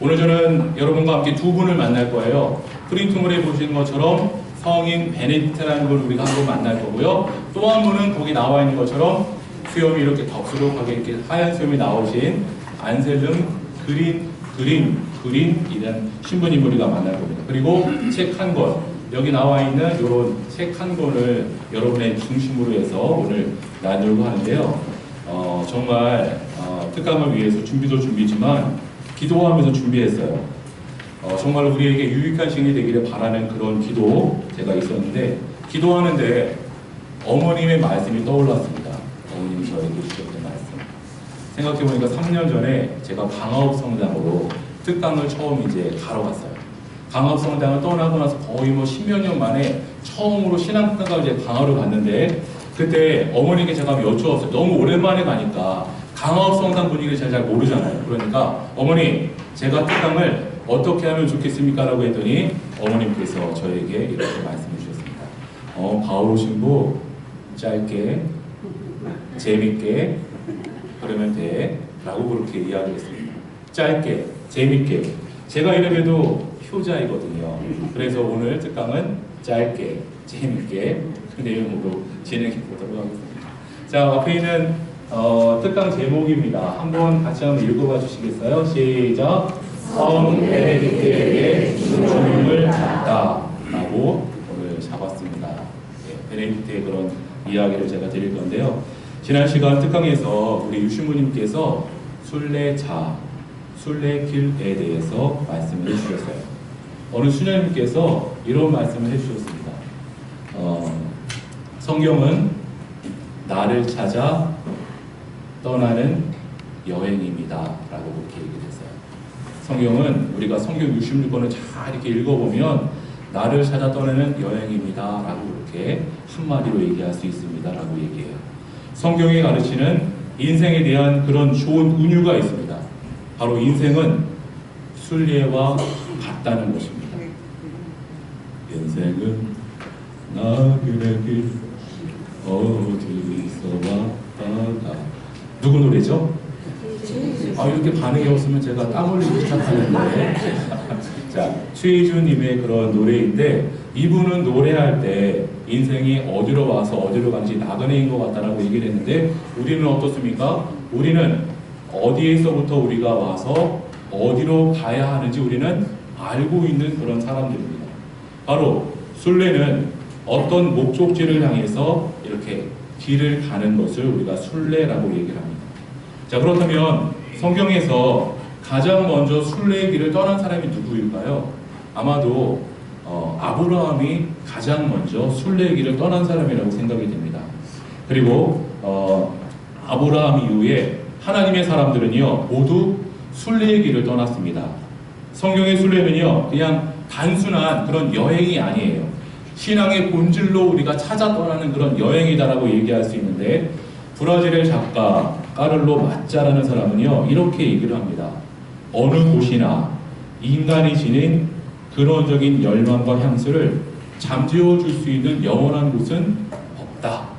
오늘 저는 여러분과 함께 두 분을 만날 거예요. 프린트물에 보시는 것처럼 성인 베네딕트라는 걸 우리가 한 번 만날 거고요. 또 한 분은 거기 나와 있는 것처럼 수염이 이렇게 덥수룩하게 이렇게 하얀 수염이 나오신 안셀름 그린이라는 신부님 우리가 만날 겁니다. 그리고 책 한 권, 여기 나와 있는 이런 책 한 권을 여러분의 중심으로 해서 오늘 나누려고 하는데요. 정말 특강을 위해서 준비도 준비지만 기도하면서 준비했어요. 정말 우리에게 유익한 시간이 되기를 바라는 그런 기도 제가 있었는데, 기도하는데 어머님의 말씀이 떠올랐습니다. 어머님이 저에게 주셨던 말씀. 생각해보니까 3년 전에 제가 강화읍 성당으로 특강을 처음 이제 가러 갔어요. 강화읍 성당을 떠나고 나서 거의 뭐 10여 년 만에 처음으로 신앙특강을 이제 강화로 갔는데, 그때 어머니께 제가 여쭈었어요. 너무 오랜만에 가니까 강화읍 성당 분위기를 잘 모르잖아요. 그러니까 어머니, 제가 특강을 어떻게 하면 좋겠습니까? 라고 했더니 어머님께서 저에게 이렇게 말씀해 주셨습니다. 바오로 신부 짧게 재밌게 그러면 돼 라고 그렇게 이야기했습니다. 짧게 재밌게. 제가 이름에도 효자이거든요. 그래서 오늘 특강은 짧게 재밌게 그 내용으로 진행해 보도록 하겠습니다. 자, 앞에 있는 특강 제목입니다. 한번 같이 한번 읽어봐 주시겠어요? 시작. 성 베네딕트에게 주님을 잡다 라고 오늘 잡았습니다. 베네딕트의 그런 이야기를 제가 드릴 건데요. 지난 시간 특강에서 우리 유신부님께서 순례길에 대해서 말씀을 해주셨어요. 어느 수녀님께서 이런 말씀을 해주셨습니다. 성경은 나를 찾아 떠나는 여행입니다 라고 그렇게 얘기를 했어요. 성경은 우리가 성경 66권을 잘 이렇게 읽어보면 나를 찾아 떠나는 여행입니다 라고 이렇게 한마디로 얘기할 수 있습니다 라고 얘기해요. 성경이 가르치는 인생에 대한 그런 좋은 은유가 있습니다. 바로 인생은 순례와 같다는 것입니다. 인생은 나그네 길 어디서 왔다가. 누구 노래죠? 이렇게 반응이 없으면 제가 땀 흘리기 시작하는데 자, 최희준님의 그런 노래인데, 이분은 노래할 때 인생이 어디로 와서 어디로 가는지 나그네인 것 같다라고 얘기를 했는데, 우리는 어떻습니까? 우리는 어디에서부터 우리가 와서 어디로 가야 하는지 우리는 알고 있는 그런 사람들입니다. 바로 순례는 어떤 목적지를 향해서 이렇게 길을 가는 것을 우리가 순례라고 얘기를 합니다. 자, 그렇다면 성경에서 가장 먼저 순례의 길을 떠난 사람이 누구일까요? 아마도 아브라함이 가장 먼저 순례의 길을 떠난 사람이라고 생각이 됩니다. 그리고 아브라함 이후에 하나님의 사람들은요 모두 순례의 길을 떠났습니다. 성경의 순례는요 그냥 단순한 그런 여행이 아니에요. 신앙의 본질로 우리가 찾아 떠나는 그런 여행이다라고 얘기할 수 있는데, 브라질의 작가 까를로 마짜라는 사람은요 이렇게 얘기를 합니다. 어느 곳이나 인간이 지닌 근원적인 열망과 향수를 잠재워 줄 수 있는 영원한 곳은 없다.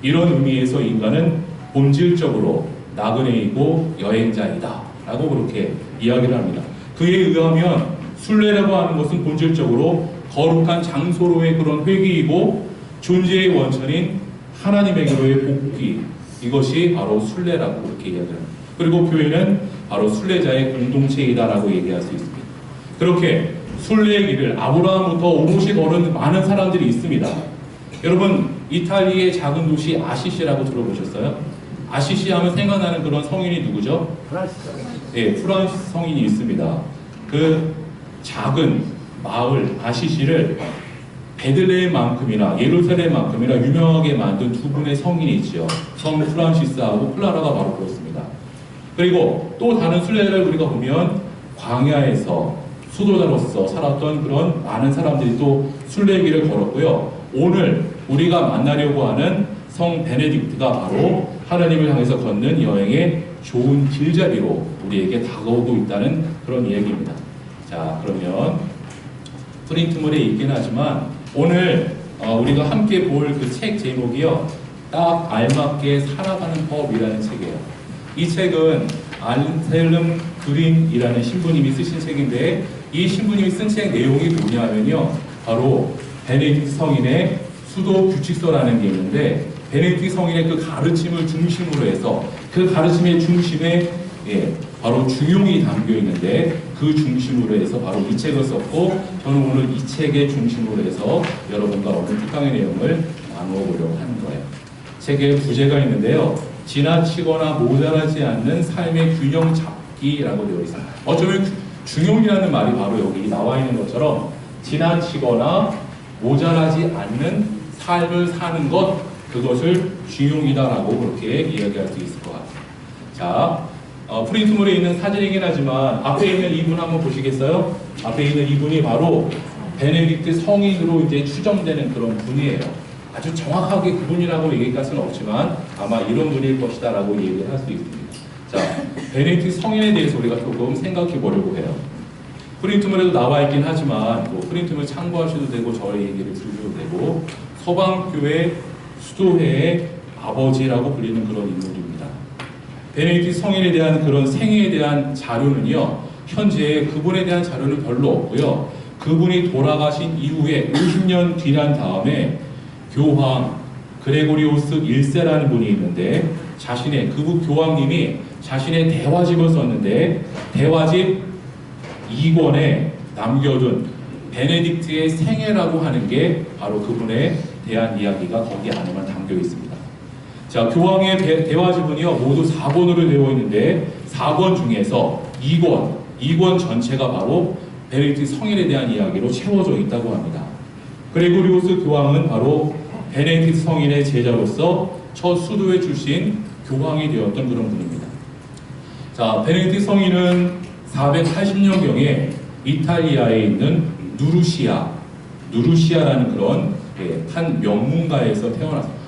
이런 의미에서 인간은 본질적으로 나그네이고 여행자이다 라고 그렇게 이야기를 합니다. 그에 의하면 순례라고 하는 것은 본질적으로 거룩한 장소로의 그런 회귀이고 존재의 원천인 하나님에게로의 복귀, 이것이 바로 순례라고 그렇게 이야기합니다. 그리고 교회는 바로 순례자의 공동체이다라고 얘기할 수 있습니다. 그렇게 순례의 길을 아브라함부터 오롯이 걸은 많은 사람들이 있습니다. 여러분, 이탈리아의 작은 도시 아시시라고 들어보셨어요? 아시시 하면 생각나는 그런 성인이 누구죠? 네, 프란시스 성인이 있습니다. 그 작은 마을 아시시를 베들레헴만큼이나 예루살렘만큼이나 유명하게 만든 두 분의 성인이 있죠. 성 프란시스하고 클라라가 바로 그렇습니다. 그리고 또 다른 순례자를 우리가 보면 광야에서 수도자로서 살았던 그런 많은 사람들이 또 순례의 길을 걸었고요. 오늘 우리가 만나려고 하는 성 베네딕트가 바로 하나님을 향해서 걷는 여행의 좋은 길잡이로 우리에게 다가오고 있다는 그런 얘기입니다. 자, 그러면 프린트물에 있긴 하지만 오늘 우리가 함께 볼 그 책 제목이요, 딱 알맞게 살아가는 법이라는 책이에요. 이 책은 안셀름 그린이라는 신부님이 쓰신 책인데, 이 신부님이 쓴 책 내용이 뭐냐면요, 바로 베네딕트 성인의 수도 규칙서라는 게 있는데, 베네딕트 성인의 그 가르침을 중심으로 해서 그 가르침의 중심에 바로 중용이 담겨 있는데, 그 중심으로 해서 바로 이 책을 썼고, 저는 오늘 이 책의 중심으로 해서 여러분과 오늘 특강의 내용을 나누어 보려고 하는 거예요. 책에 부제가 있는데요, 지나치거나 모자라지 않는 삶의 균형 잡기라고 되어 있습니다. 어쩌면 중용이라는 말이 바로 여기 나와 있는 것처럼 지나치거나 모자라지 않는 삶을 사는 것, 그것을 중용이다라고 그렇게 이야기할 수 있을 것 같아요. 자, 프린트물에 있는 사진이긴 하지만 앞에 있는 이분 한번 보시겠어요? 앞에 있는 이분이 바로 베네딕트 성인으로 이제 추정되는 그런 분이에요. 아주 정확하게 그분이라고 얘기할 수는 없지만 아마 이런 분일 것이다라고 얘기를 할 수 있습니다. 자, 베네딕트 성인에 대해서 우리가 조금 생각해 보려고 해요. 프린트물에도 나와 있긴 하지만 뭐 프린트물 참고하셔도 되고 저의 얘기를 들으셔도 되고, 서방교회 수도회의 아버지라고 불리는 그런 인물입니다. 베네딕트 성인에 대한 그런 생애에 대한 자료는요, 현재 그분에 대한 자료는 별로 없고요. 그분이 돌아가신 이후에 50년 뒤난 다음에 교황 그레고리오스 1세라는 분이 있는데, 그분 교황님이 자신의 대화집을 썼는데, 대화집 2권에 남겨둔 베네딕트의 생애라고 하는 게 바로 그분에 대한 이야기가 거기 안에만 담겨 있습니다. 자, 교황의 대화집은요 모두 4권으로 되어 있는데, 4권 중에서 2권 전체가 바로 베네딕트 성인에 대한 이야기로 채워져 있다고 합니다. 그레고리오스 교황은 바로 베네딕트 성인의 제자로서 첫 수도에 출신 교황이 되었던 그런 분입니다. 자, 베네딕트 성인은 480년경에 이탈리아에 있는 누르시아라는 그런 한 명문가에서 태어났습니다.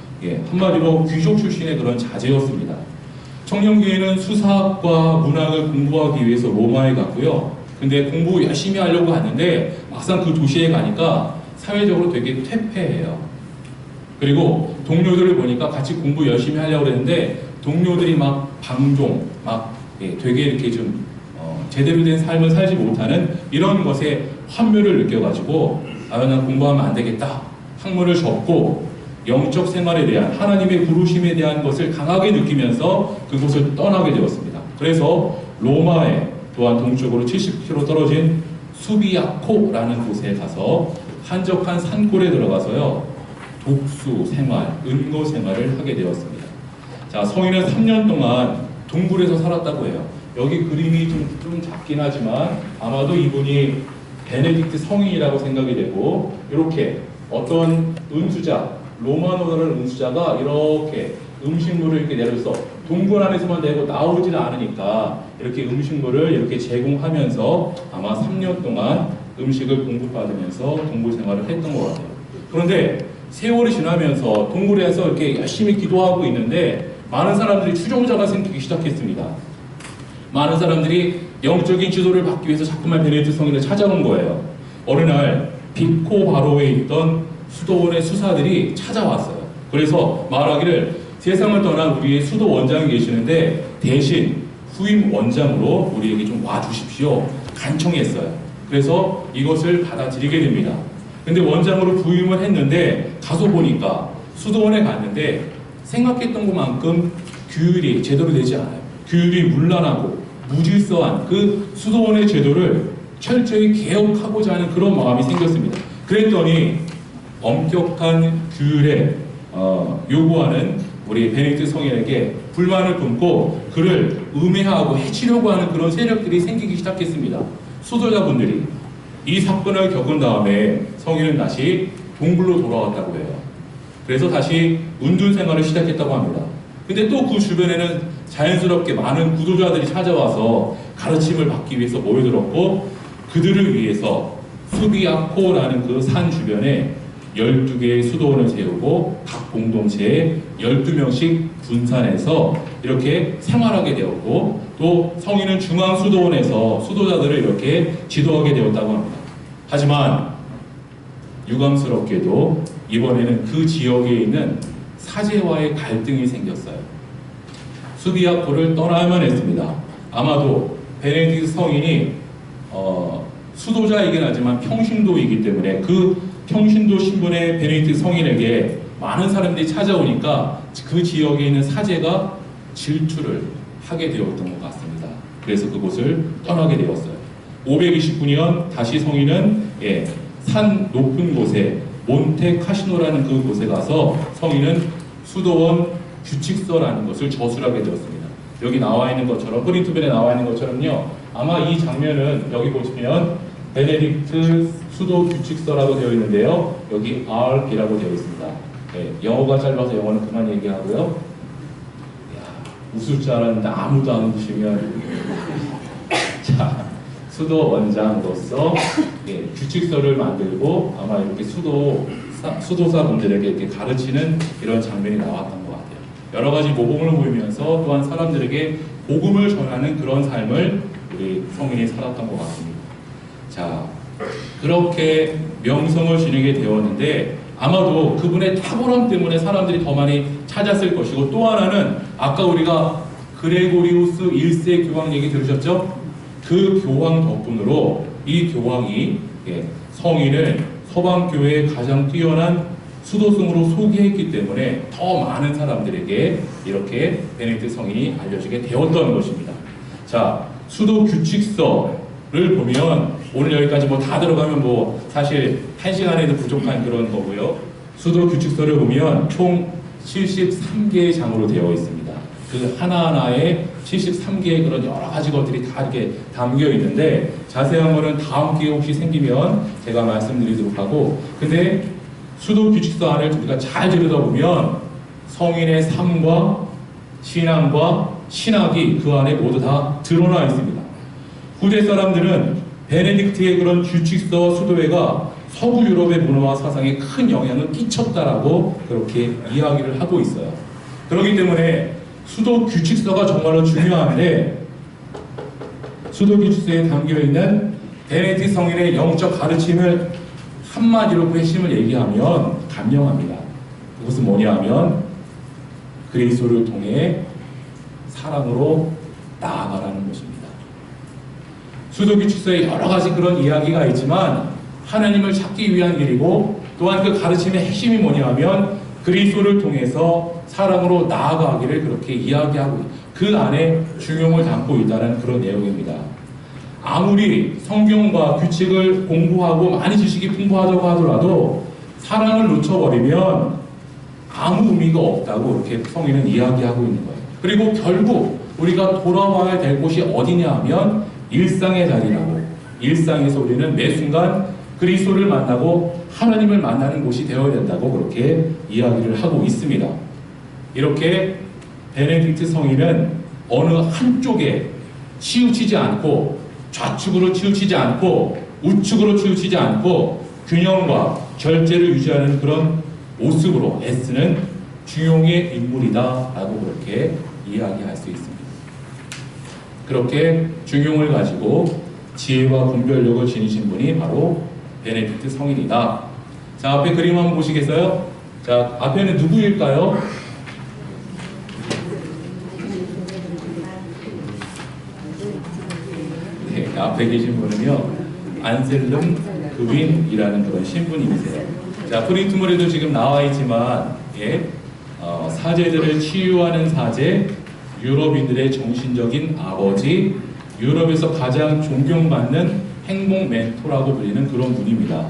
한마디로 귀족 출신의 그런 자제였습니다. 청년기에는 수사학과 문학을 공부하기 위해서 로마에 갔고요. 근데 공부 열심히 하려고 갔는데 막상 그 도시에 가니까 사회적으로 되게 퇴폐해요. 그리고 동료들을 보니까 같이 공부 열심히 하려고 했는데 동료들이 막 방종, 되게 이렇게 좀 제대로 된 삶을 살지 못하는 이런 것에 환멸을 느껴가지고, 난 공부하면 안 되겠다. 학문을 접고 영적 생활에 대한 하나님의 부르심에 대한 것을 강하게 느끼면서 그곳을 떠나게 되었습니다. 그래서 로마에 또한 동쪽으로 70km 떨어진 수비아코라는 곳에 가서 한적한 산골에 들어가서요, 독수 생활, 은고 생활을 하게 되었습니다. 자, 성인은 3년 동안 동굴에서 살았다고 해요. 여기 그림이 좀 작긴 하지만 아마도 이분이 베네딕트 성인이라고 생각이 되고, 이렇게 어떤 은수자, 로마노라는 은수자가 이렇게 음식물을 이렇게 내려서 동굴 안에서만 내고 나오지는 않으니까 이렇게 음식물을 이렇게 제공하면서 아마 3년 동안 음식을 공급받으면서 동굴 생활을 했던 것 같아요. 그런데 세월이 지나면서 동굴에서 이렇게 열심히 기도하고 있는데 많은 사람들이 추종자가 생기기 시작했습니다. 많은 사람들이 영적인 지도를 받기 위해서 자꾸만 베네딕트 성인을 찾아온 거예요. 어느 날 비코 바로에 있던 수도원의 수사들이 찾아왔어요. 그래서 말하기를, 세상을 떠난 우리의 수도 원장이 계시는데 대신 후임 원장으로 우리에게 좀 와주십시오. 간청했어요. 그래서 이것을 받아들이게 됩니다. 근데 원장으로 부임을 했는데 가서 보니까, 수도원에 갔는데 생각했던 것만큼 규율이 제대로 되지 않아요. 규율이 문란하고 무질서한 그 수도원의 제도를 철저히 개혁하고자 하는 그런 마음이 생겼습니다. 그랬더니 엄격한 규율에 요구하는 우리 베네딕트 성인에게 불만을 품고 그를 음해하고 해치려고 하는 그런 세력들이 생기기 시작했습니다. 수도자분들이. 이 사건을 겪은 다음에 성인은 다시 동굴로 돌아왔다고 해요. 그래서 다시 은둔 생활을 시작했다고 합니다. 근데 또 그 주변에는 자연스럽게 많은 구도자들이 찾아와서 가르침을 받기 위해서 모여들었고, 그들을 위해서 수비아코라는 그 산 주변에 12개의 수도원을 세우고 각 공동체에 12명씩 분산해서 이렇게 생활하게 되었고, 또 성인은 중앙 수도원에서 수도자들을 이렇게 지도하게 되었다고 합니다. 하지만 유감스럽게도 이번에는 그 지역에 있는 사제와의 갈등이 생겼어요. 수비아코를 떠나야만 했습니다. 아마도 베네딕트 성인이 수도자이긴 하지만 평신도이기 때문에 그 평신도 신분의 베네딕트 성인에게 많은 사람들이 찾아오니까 그 지역에 있는 사제가 질투를 하게 되었던 것 같습니다. 그래서 그곳을 떠나게 되었어요. 529년 다시 성인은 산 높은 곳에 몬테 카시노라는 그 곳에 가서 성인은 수도원 규칙서라는 것을 저술하게 되었습니다. 여기 나와 있는 것처럼 프린트변에 나와 있는 것처럼요. 아마 이 장면은 여기 보시면 베네딕트 수도 규칙서라고 되어 있는데요. 여기 RB라고 되어 있습니다. 영어가 짧아서 영어는 그만 얘기하고요. 웃을 줄 알았는데 아무도 안 웃으시면 자, 수도 원장으로서 규칙서를 만들고 아마 이렇게 수도사분들에게 이렇게 가르치는 이런 장면이 나왔던 것 같아요. 여러 가지 모범을 보이면서 또한 사람들에게 복음을 전하는 그런 삶을 우리 성인이 살았던 것 같습니다. 자, 그렇게 명성을 지니게 되었는데 아마도 그분의 탁월함 때문에 사람들이 더 많이 찾았을 것이고, 또 하나는 아까 우리가 그레고리우스 1세 교황 얘기 들으셨죠? 그 교황 덕분으로 이 교황이 성인을 서방교회의 가장 뛰어난 수도승으로 소개했기 때문에 더 많은 사람들에게 이렇게 베네딕트 성인이 알려지게 되었던 것입니다. 자, 수도 규칙서를 보면 오늘 여기까지 뭐 다 들어가면 뭐 사실 1시간에도 부족한 그런 거고요. 수도 규칙서를 보면 총 73개의 장으로 되어 있습니다. 그 하나하나에 73개의 그런 여러 가지 것들이 다 이렇게 담겨 있는데 자세한 거는 다음 기회에 혹시 생기면 제가 말씀드리도록 하고, 근데 수도 규칙서 안을 우리가 잘 들여다보면 성인의 삶과 신앙과 신학이 그 안에 모두 다 드러나 있습니다. 후대 사람들은 베네딕트의 그런 규칙서 수도회가 서구 유럽의 문화와 사상에 큰 영향을 끼쳤다라고 그렇게 이야기를 하고 있어요. 그렇기 때문에 수도 규칙서가 정말로 중요한데, 수도 규칙서에 담겨있는 베네딕트 성인의 영적 가르침을 한마디로 그 핵심을 얘기하면 간명합니다. 그것은 뭐냐 하면 그리스도를 통해 사랑으로 나아가라는 것입니다. 수도 규칙서에 여러 가지 그런 이야기가 있지만 하나님을 찾기 위한 길이고, 또한 그 가르침의 핵심이 뭐냐 하면 그리스도를 통해서 사랑으로 나아가기를 그렇게 이야기하고 그 안에 중용을 담고 있다는 그런 내용입니다. 아무리 성경과 규칙을 공부하고 많이 지식이 풍부하다고 하더라도 사랑을 놓쳐버리면 아무 의미가 없다고 이렇게 성인은 이야기하고 있는 거예요. 그리고 결국 우리가 돌아와야 될 곳이 어디냐 하면 일상의 자리라고, 일상에서 우리는 매 순간 그리스도를 만나고 하나님을 만나는 곳이 되어야 된다고 그렇게 이야기를 하고 있습니다. 이렇게 베네딕트 성인은 어느 한쪽에 치우치지 않고, 좌측으로 치우치지 않고 우측으로 치우치지 않고 균형과 절제를 유지하는 그런 모습으로 애쓰는 중용의 인물이다 라고 그렇게 이야기할 수 있습니다. 그렇게 중용을 가지고 지혜와 분별력을 지니신 분이 바로 베네딕트 성인이다. 자, 앞에 그림 한번 보시겠어요? 자, 앞에는 누구일까요? 네, 앞에 계신 분은요, 안셀름 그윈이라는 그런 신부님이세요. 자, 프린트물에도 지금 나와 있지만, 사제들을 치유하는 사제, 유럽인들의 정신적인 아버지, 유럽에서 가장 존경받는 행복 멘토라고 불리는 그런 분입니다.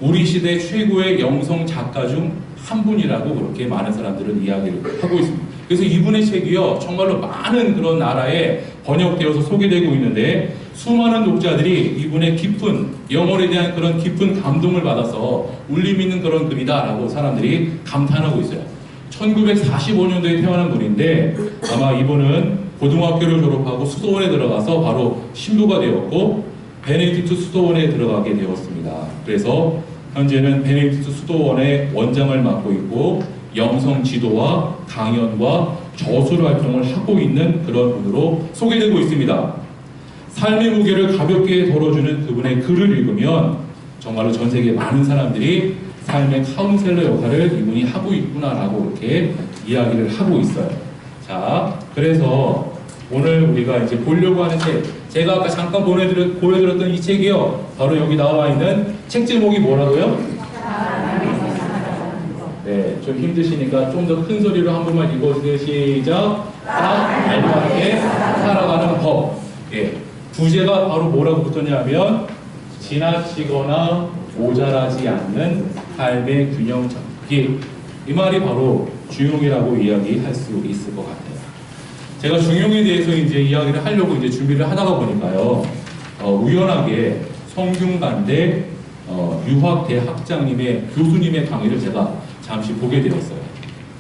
우리 시대 최고의 영성 작가 중 한 분이라고 그렇게 많은 사람들은 이야기를 하고 있습니다. 그래서 이분의 책이요, 정말로 많은 그런 나라에 번역되어서 소개되고 있는데 수많은 독자들이 이분의 깊은 영혼에 대한 그런 깊은 감동을 받아서 울림 있는 그런 글이다라고 사람들이 감탄하고 있어요. 1945년도에 태어난 분인데 아마 이분은 고등학교를 졸업하고 수도원에 들어가서 바로 신부가 되었고 베네딕트 수도원에 들어가게 되었습니다. 그래서 현재는 베네딕트 수도원의 원장을 맡고 있고 영성 지도와 강연과 저술 활동을 하고 있는 그런 분으로 소개되고 있습니다. 삶의 무게를 가볍게 덜어주는 그분의 글을 읽으면 정말로 전 세계 많은 사람들이 삶의 카운셀러 역할을 이분이 하고 있구나라고 이렇게 이야기를 하고 있어요. 자, 그래서 오늘 우리가 이제 보려고 하는 책, 제가 아까 잠깐 보여드렸던 이 책이요, 바로 여기 나와 있는 책 제목이 뭐라고요? 네, 좀 힘드시니까 좀 더 큰 소리로 한 번만 읽어주세요. 시작. 딱 알맞게 살아가는 법. 예, 부제가 바로 뭐라고 붙었냐면 지나치거나 모자라지 않는 삶의 균형 잡기. 이 말이 바로 중용이라고 이야기할 수 있을 것 같아요. 제가 중용에 대해서 이제 이야기를 하려고 이제 준비를 하다가 보니까요, 우연하게 성균관대 유학대학장님의 교수님의 강의를 제가 잠시 보게 되었어요.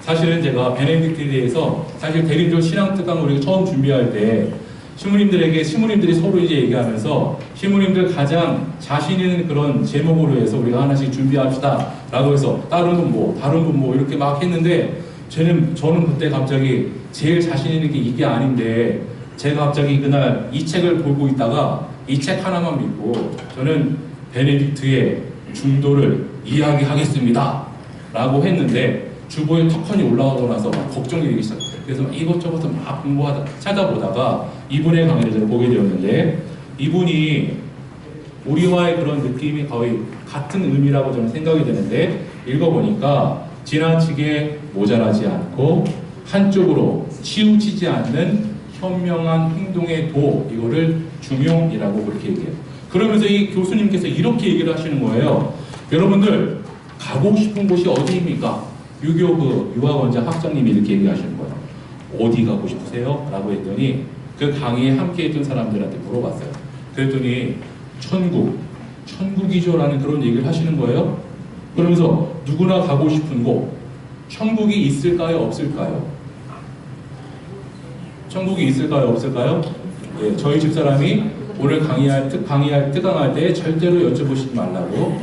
사실은 제가 베네딕트에 대해서 사실 대림절 신앙특강 우리가 처음 준비할 때 신부님들이 서로 이제 얘기하면서 신부님들 가장 자신 있는 그런 제목으로 해서 우리가 하나씩 준비합시다 라고 해서 다른 분 뭐 이렇게 막 했는데 저는 그때 갑자기 제일 자신 있는 게 이게 아닌데 제가 갑자기 그날 이 책을 보고 있다가 이 책 하나만 믿고 저는 베네딕트의 중도를 이야기하겠습니다 라고 했는데 주보에 턱하니 올라가고 나서 막 걱정이 되기 시작해요. 그래서 막 이것저것 막 찾아보다가 이분의 강의를 제가 보게 되었는데 이분이 우리와의 그런 느낌이 거의 같은 의미라고 저는 생각이 되는데 읽어보니까 지나치게 모자라지 않고 한쪽으로 치우치지 않는 현명한 행동의 도, 이거를 중용이라고 그렇게 얘기해요. 그러면서 이 교수님께서 이렇게 얘기를 하시는 거예요. 여러분들 가고 싶은 곳이 어디입니까? 유교 그 유학원자 학장님이 이렇게 얘기하시는 거예요. 어디 가고 싶으세요? 라고 했더니 그 강의에 함께 했던 사람들한테 물어봤어요. 그랬더니 천국이죠라는 그런 얘기를 하시는 거예요. 그러면서 누구나 가고 싶은 곳, 천국이 있을까요? 없을까요? 천국이 있을까요? 없을까요? 예, 저희 집사람이 오늘 특강할 때 절대로 여쭤보시지 말라고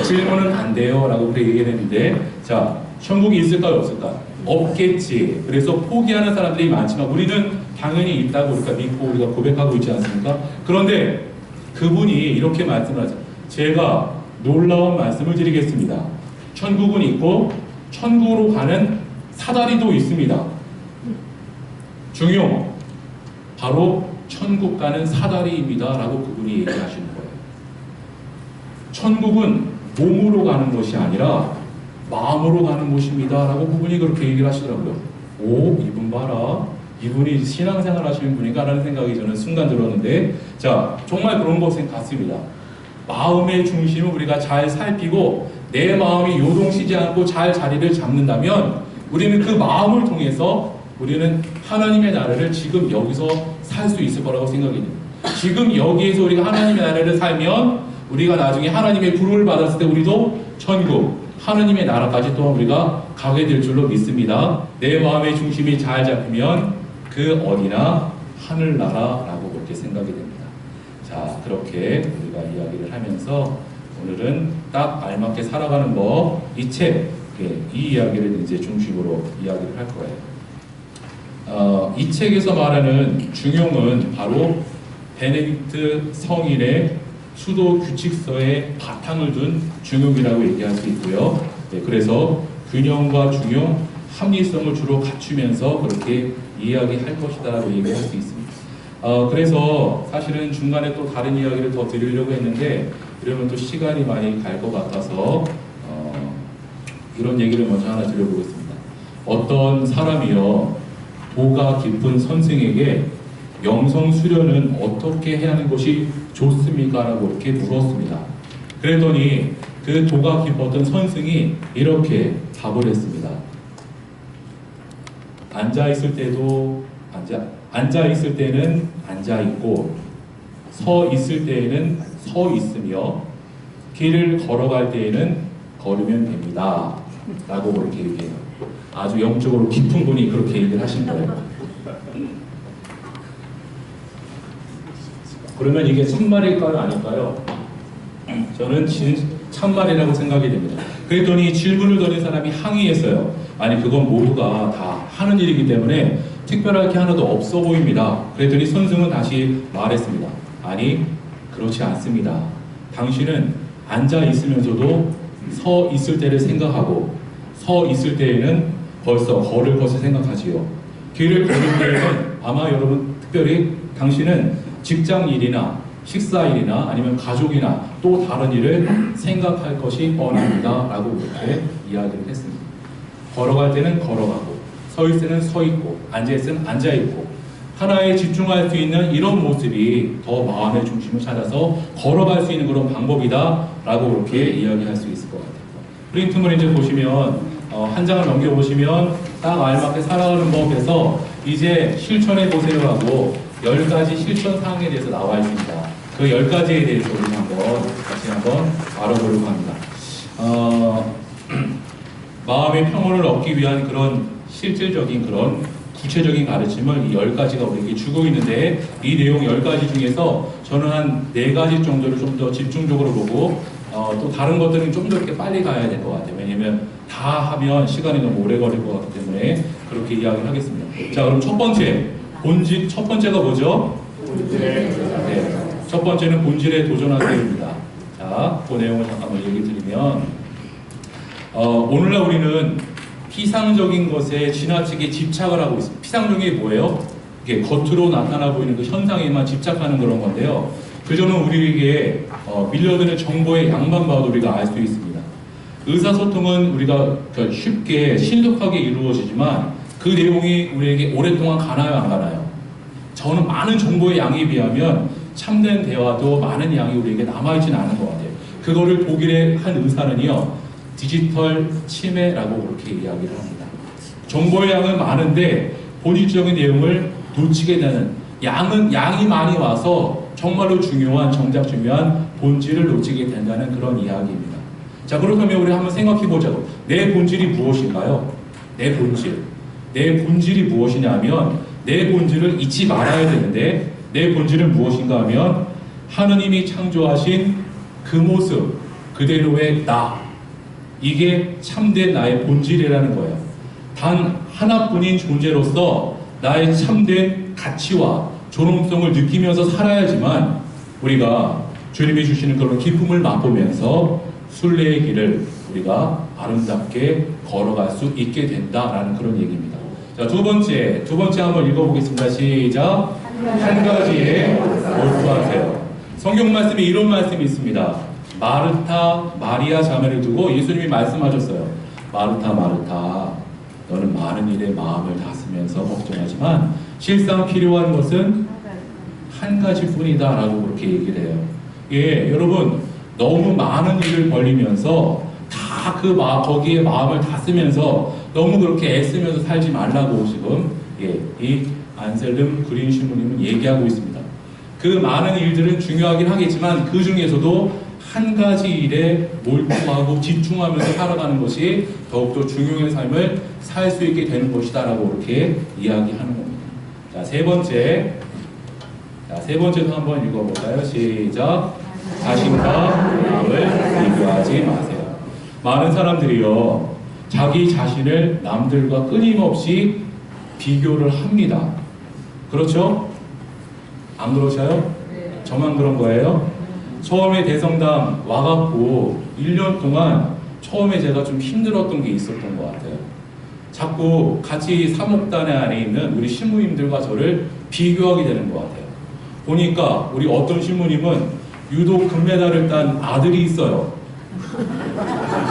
질문은 안 돼요 라고 그렇게 얘기를 했는데, 자, 천국이 있을까요? 없을까요? 없겠지. 그래서 포기하는 사람들이 많지만 우리는 당연히 있다고 우리가 믿고 우리가 고백하고 있지 않습니까? 그런데 그분이 이렇게 말씀을 하죠. 제가 놀라운 말씀을 드리겠습니다. 천국은 있고 천국으로 가는 사다리도 있습니다. 중용, 바로 천국 가는 사다리입니다 라고 그분이 얘기하시는 거예요. 천국은 몸으로 가는 것이 아니라 마음으로 가는 곳입니다 라고 그분이 그렇게 얘기를 하시더라고요. 오, 이분 봐라, 이분이 신앙생활 하시는 분인가 라는 생각이 저는 순간 들었는데, 자, 정말 그런 것은 같습니다. 마음의 중심을 우리가 잘 살피고 내 마음이 요동치지 않고 잘 자리를 잡는다면 우리는 그 마음을 통해서 우리는 하나님의 나라를 지금 여기서 살 수 있을 거라고 생각이 됩니다. 지금 여기에서 우리가 하나님의 나라를 살면 우리가 나중에 하나님의 부름을 받았을 때 우리도 천국, 하나님의 나라까지 또한 우리가 가게 될 줄로 믿습니다. 내 마음의 중심이 잘 잡히면 그 어디나 하늘나라라고 그렇게 생각이 됩니다. 자, 그렇게 우리가 이야기를 하면서 오늘은 딱 알맞게 살아가는 법, 이 책, 이 이야기를 이제 중심으로 이야기를 할 거예요. 이 책에서 말하는 중용은 바로 베네딕트 성인의 수도 규칙서에 바탕을 둔 중용이라고 얘기할 수 있고요. 네, 그래서 균형과 중용, 합리성을 주로 갖추면서 그렇게 이야기할 것이다라고 얘기할 수 있습니다. 그래서 사실은 중간에 또 다른 이야기를 더 드리려고 했는데 이러면 또 시간이 많이 갈 것 같아서 이런 얘기를 먼저 하나 드려보겠습니다. 어떤 사람이요, 도가 깊은 선생에게 영성 수련은 어떻게 해야 하는 것이 좋습니까? 라고 이렇게 물었습니다. 그랬더니 그 도가 깊었던 선생이 이렇게 답을 했습니다. 앉아 있을 때는 앉아 있고 서 있을 때에는 서 있으며 길을 걸어갈 때에는 걸으면 됩니다. 라고 그렇게 얘기해요. 아주 영적으로 깊은 분이 그렇게 얘기를 하신 거예요. 그러면 이게 참말일까요? 아닐까요? 저는 참말이라고 생각이 됩니다. 그랬더니 질문을 던진 사람이 항의했어요. 아니, 그건 모두가 다 하는 일이기 때문에 특별할 게 하나도 없어 보입니다. 그랬더니 선생은 다시 말했습니다. 아니, 그렇지 않습니다. 당신은 앉아 있으면서도 서 있을 때를 생각하고 서 있을 때에는 벌써 걸을 것을 생각하지요. 길을 걸을 때에는 아마 여러분 특별히 당신은 직장 일이나 식사 일이나 아니면 가족이나 또 다른 일을 생각할 것이 뻔합니다 라고 이렇게 이야기를 했습니다. 걸어갈 때는 걸어가고 서 있을 때는 서 있고 앉아 있을 때는 앉아 있고 하나에 집중할 수 있는 이런 모습이 더 마음의 중심을 찾아서 걸어갈 수 있는 그런 방법이다 라고 이렇게 이야기할 수 있을 것 같아요. 프린트물 이제 보시면 한 장을 넘겨보시면 딱 알맞게 살아가는 법에서 이제 실천해 보세요 하고 10가지 실천 사항에 대해서 나와 있습니다. 그 10가지에 대해서 우리 같이 한번 알아보려고 합니다. 마음의 평온을 얻기 위한 그런 실질적인 그런 구체적인 가르침을 이 10가지가 우리에게 주고 있는데 이 내용 10가지 중에서 저는 한 4가지 정도를 좀 더 집중적으로 보고 또 다른 것들은 좀 더 이렇게 빨리 가야 될 것 같아요. 왜냐면 다 하면 시간이 너무 오래 걸릴 것 같기 때문에 그렇게 이야기를 하겠습니다. 자, 그럼 첫 번째가 뭐죠? 네, 첫 번째는 본질에 도전하세요입니다. 자, 그 내용을 잠깐만 얘기 드리면 오늘날 우리는 피상적인 것에 지나치게 집착을 하고 있습니다. 피상적인 게 뭐예요? 이게 겉으로 나타나 보이는 그 현상에만 집착하는 그런 건데요. 그저는 우리에게 밀려드는 정보의 양만 봐도 우리가 알 수 있습니다. 의사소통은 우리가 쉽게 신속하게 이루어지지만 그 내용이 우리에게 오랫동안 가나요, 안 가나요? 저는 많은 정보의 양에 비하면 참된 대화도 많은 양이 우리에게 남아있지는 않은 것 같아요. 그거를 독일의 한 의사는요, 디지털 치매라고 그렇게 이야기를 합니다. 정보의 양은 많은데 본질적인 내용을 놓치게 되는, 양이 많이 와서 정말로 정작 중요한 본질을 놓치게 된다는 그런 이야기입니다. 자, 그렇다면 우리 한번 생각해 보자고. 내 본질이 무엇인가요? 내 본질이 무엇이냐면 내 본질을 잊지 말아야 되는데 내 본질은 무엇인가 하면 하느님이 창조하신 그 모습 그대로의 나, 이게 참된 나의 본질이라는 거예요. 단 하나뿐인 존재로서 나의 참된 가치와 존엄성을 느끼면서 살아야지만 우리가 주님이 주시는 그런 기쁨을 맛보면서 순례의 길을 우리가 아름답게 걸어갈 수 있게 된다라는 그런 얘기입니다. 자, 두 번째 한번 읽어보겠습니다. 시작. 한 가지에 몰두하세요. 성경 말씀에 이런 말씀이 있습니다. 마르타, 마리아 자매를 두고 예수님이 말씀하셨어요. 마르타, 마르타, 너는 많은 일에 마음을 다스면서 걱정하지만 실상 필요한 것은 한 가지뿐이다 라고 그렇게 얘기를 해요. 예, 여러분 너무 많은 일을 벌리면서 다 거기에 마음을 다스면서 너무 그렇게 애쓰면서 살지 말라고 지금 이 안셀름 그린 신부님은 얘기하고 있습니다. 그 많은 일들은 중요하긴 하겠지만 그 중에서도 한 가지 일에 몰두하고 집중하면서 살아가는 것이 더욱더 중요한 삶을 살 수 있게 되는 것이다 라고 이렇게 이야기하는 겁니다. 자, 세 번째도 한번 읽어볼까요? 시작. 자신과 남을 비교하지 마세요. 많은 사람들이요, 자기 자신을 남들과 끊임없이 비교를 합니다. 그렇죠? 안 그러셔요? 저만 그런 거예요? 처음에 대성당 와갖고 1년 동안 처음에 제가 좀 힘들었던 게 있었던 것 같아요. 자꾸 같이 사목단에 안에 있는 우리 신부님들과 저를 비교하게 되는 것 같아요. 보니까 우리 어떤 신부님은 유독 금메달을 딴 아들이 있어요.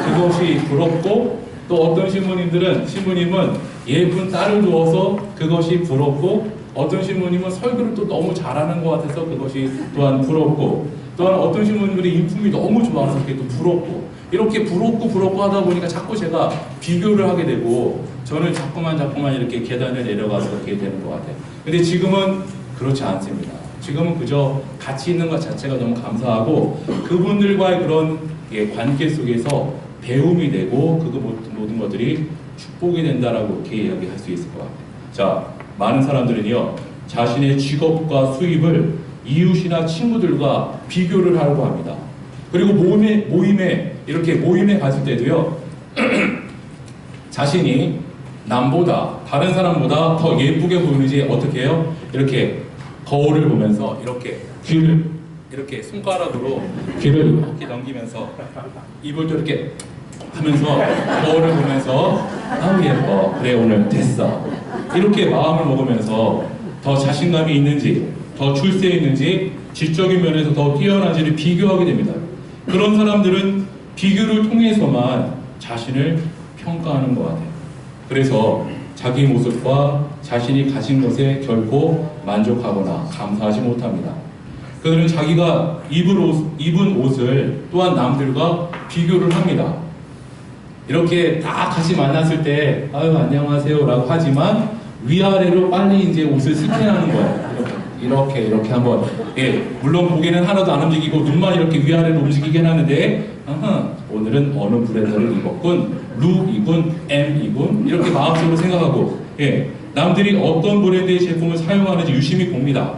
그것이 부럽고, 또 어떤 신부님은 예쁜 딸을 두어서 그것이 부럽고, 어떤 신부님은 설교를 또 너무 잘하는 것 같아서 그것이 또한 부럽고, 또한 어떤 신부님들이 인품이 너무 좋아서 그게 또 부럽고, 이렇게 부럽고 하다 보니까 자꾸 제가 비교를 하게 되고 저는 자꾸만 이렇게 계단을 내려가서 그렇게 되는 것 같아요. 근데 지금은 그렇지 않습니다. 지금은 그저 같이 있는 것 자체가 너무 감사하고 그분들과의 그런 관계 속에서 배움이 되고 그 모든 것들이 축복이 된다라고 이렇게 이야기할 수 있을 것 같아요. 자, 많은 사람들은요, 자신의 직업과 수입을 이웃이나 친구들과 비교를 하려고 합니다. 그리고 모임에 갔을 때도요, 자신이 남보다, 다른 사람보다 더 예쁘게 보이는지 어떻게 해요? 이렇게 거울을 보면서 귀를 이렇게 손가락으로 귀를 이렇게 넘기면서 입을 또 이렇게 하면서 거울을 보면서 아우 예뻐, 그래 오늘 됐어, 이렇게 마음을 먹으면서 더 자신감이 있는지, 더 출세 있는지, 지적인 면에서 더 뛰어난지를 비교하게 됩니다. 그런 사람들은 비교를 통해서만 자신을 평가하는 것 같아요. 그래서 자기 모습과 자신이 가진 것에 결코 만족하거나 감사하지 못합니다. 그들은 자기가 입은 옷을 또한 남들과 비교를 합니다. 이렇게 다 같이 만났을 때 아유 안녕하세요 라고 하지만 위아래로 빨리 이제 옷을 스캔하는 거예요. 이렇게 한번. 예, 물론 고개는 하나도 안 움직이고 눈만 이렇게 위아래로 움직이게 해놨는데 오늘은 어느 브랜드를 입었군, 루이군, M이군 이렇게 마음속으로 생각하고, 예, 남들이 어떤 브랜드의 제품을 사용하는지 유심히 봅니다.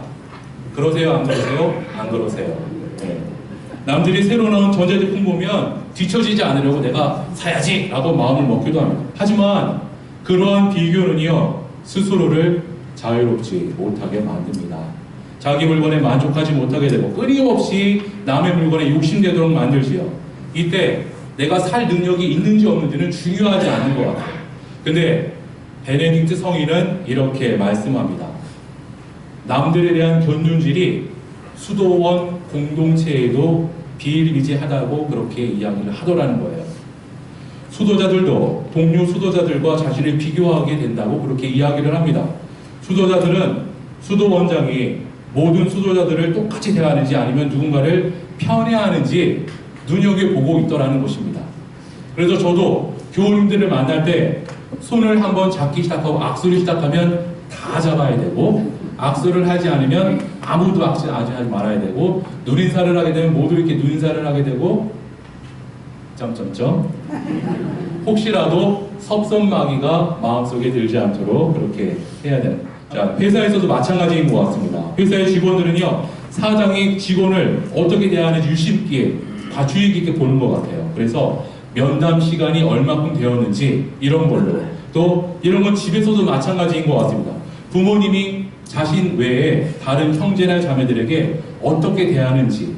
그러세요? 안 그러세요? 안 그러세요. 예. 남들이 새로 나온 전자제품 보면 뒤처지지 않으려고 내가 사야지 라고 마음을 먹기도 합니다. 하지만 그러한 비교는요, 스스로를 자유롭지 못하게 만듭니다. 자기 물건에 만족하지 못하게 되고 끊임없이 남의 물건에 욕심내도록 만들지요. 이때 내가 살 능력이 있는지 없는지는 중요하지 않은 것 같아요. 근데 베네딕트 성인은 이렇게 말씀합니다. 남들에 대한 견눈질이 수도원 공동체에도 비일비재하다고 그렇게 이야기를 하더라는 거예요. 수도자들도 동료 수도자들과 자신을 비교하게 된다고 그렇게 이야기를 합니다. 수도자들은 수도원장이 모든 수도자들을 똑같이 대하는지 아니면 누군가를 편애하는지 눈여겨보고 있더라는 것입니다. 그래서 저도 교우님들을 만날 때 손을 한번 잡기 시작하고 악수를 시작하면 다 잡아야 되고, 악수를 하지 않으면 아무도 악수하지 말아야 되고, 눈인사를 하게 되면 모두 이렇게 눈인사를 하게 되고 혹시라도 섭섭마귀가 마음속에 들지 않도록 그렇게 해야 됩니다. 자, 회사에서도 마찬가지인 것 같습니다. 회사의 직원들은요, 사장이 직원을 어떻게 대하는지 유심 있게 주의 깊게 보는 것 같아요. 그래서 면담 시간이 얼마큼 되었는지 이런 걸로, 또 이런 건 집에서도 마찬가지인 것 같습니다. 부모님이 자신 외에 다른 형제나 자매들에게 어떻게 대하는지,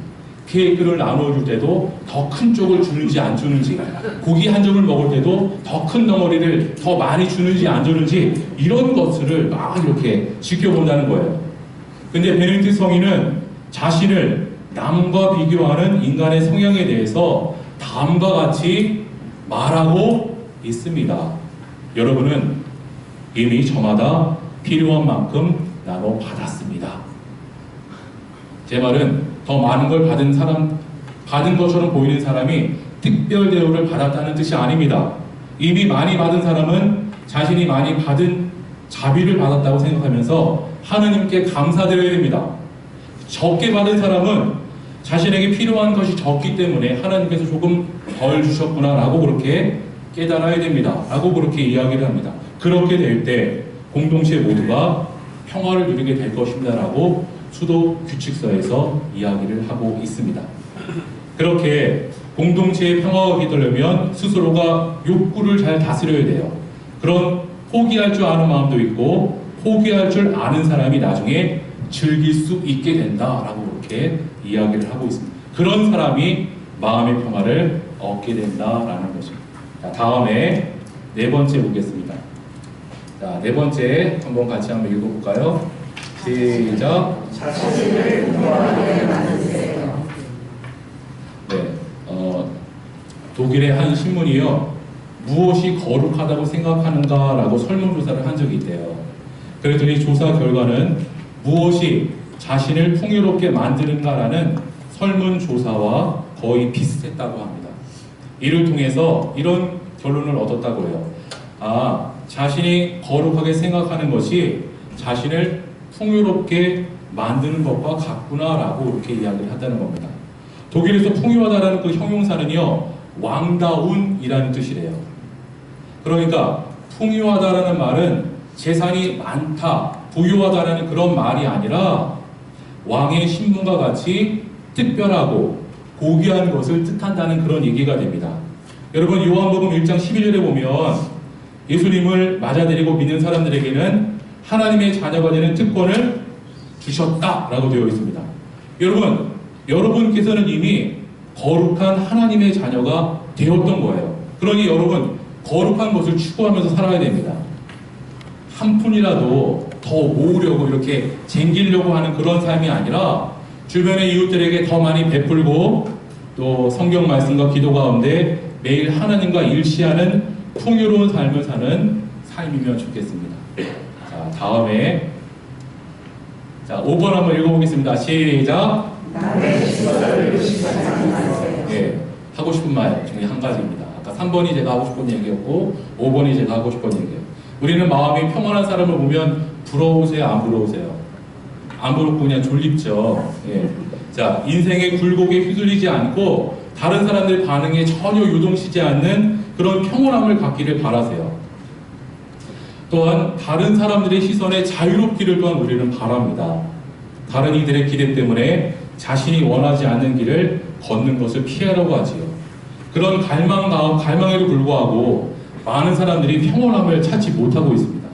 케이크를 나눠줄 때도 더 큰 쪽을 주는지 안 주는지, 고기 한 점을 먹을 때도 더 큰 덩어리를 더 많이 주는지 안 주는지, 이런 것들을 막 이렇게 지켜본다는 거예요. 근데 베네딕트 성인은 자신을 남과 비교하는 인간의 성향에 대해서 다음과 같이 말하고 있습니다. 여러분은 이미 저마다 필요한 만큼 나눠 받았습니다. 제 말은 더 많은 걸 받은 것처럼 보이는 사람이 특별 대우를 받았다는 뜻이 아닙니다. 이미 많이 받은 사람은 자신이 많이 받은 자비를 받았다고 생각하면서 하느님께 감사드려야 됩니다. 적게 받은 사람은 자신에게 필요한 것이 적기 때문에 하나님께서 조금 덜 주셨구나 라고 그렇게 깨달아야 됩니다. 라고 그렇게 이야기를 합니다. 그렇게 될 때 공동체 모두가 평화를 누리게 될 것입니다 라고 수도 규칙서에서 이야기를 하고 있습니다. 그렇게 공동체의 평화가 깃들려면 스스로가 욕구를 잘 다스려야 돼요. 그런 포기할 줄 아는 마음도 있고 포기할 줄 아는 사람이 나중에 즐길 수 있게 된다라고 그렇게 이야기를 하고 있습니다. 그런 사람이 마음의 평화를 얻게 된다라는 것입니다. 자, 다음에 네 번째 보겠습니다. 자, 네 번째 한번 같이 한번 읽어볼까요? 시작. 자신을 평화하게 만드세요. 네, 독일의 한 신문이요, 무엇이 거룩하다고 생각하는가라고 설문조사를 한 적이 있대요. 그랬더니 조사 결과는 무엇이 자신을 풍요롭게 만드는가라는 설문조사와 거의 비슷했다고 합니다. 이를 통해서 이런 결론을 얻었다고 해요. 아, 자신이 거룩하게 생각하는 것이 자신을 풍요롭게 만드는 것과 같구나라고 이렇게 이야기를 한다는 겁니다. 독일에서 풍요하다라는 그 형용사는요, 왕다운이라는 뜻이래요. 그러니까 풍요하다라는 말은 재산이 많다, 부유하다라는 그런 말이 아니라 왕의 신분과 같이 특별하고 고귀한 것을 뜻한다는 그런 얘기가 됩니다. 여러분, 요한복음 1장 11절에 보면 예수님을 맞아들이고 믿는 사람들에게는 하나님의 자녀가 되는 특권을 주셨다라고 되어 있습니다. 여러분께서는 이미 거룩한 하나님의 자녀가 되었던 거예요. 그러니 여러분, 거룩한 것을 추구하면서 살아야 됩니다. 한 푼이라도 더 모으려고 이렇게 쟁기려고 하는 그런 삶이 아니라 주변의 이웃들에게 더 많이 베풀고 또 성경 말씀과 기도 가운데 매일 하나님과 일시하는 풍요로운 삶을 사는 삶이면 좋겠습니다. 자, 다음에 자, 5번 한번 읽어보겠습니다. 시작. 예, 하고 싶은 말 중에 한 가지입니다. 아까 3번이 제가 하고 싶은 얘기였고 5번이 제가 하고 싶은 얘기예요. 우리는 마음이 평안한 사람을 보면 부러우세요? 안 부러우세요? 안 부럽고 그냥 졸립죠. 예. 자, 인생의 굴곡에 휘둘리지 않고 다른 사람들의 반응에 전혀 요동치지 않는 그런 평온함을 갖기를 바라세요. 또한 다른 사람들의 시선에 자유롭기를 또한 우리는 바랍니다. 다른 이들의 기대 때문에 자신이 원하지 않는 길을 걷는 것을 피하려고 하지요. 그런 갈망에도 불구하고 많은 사람들이 평온함을 찾지 못하고 있습니다.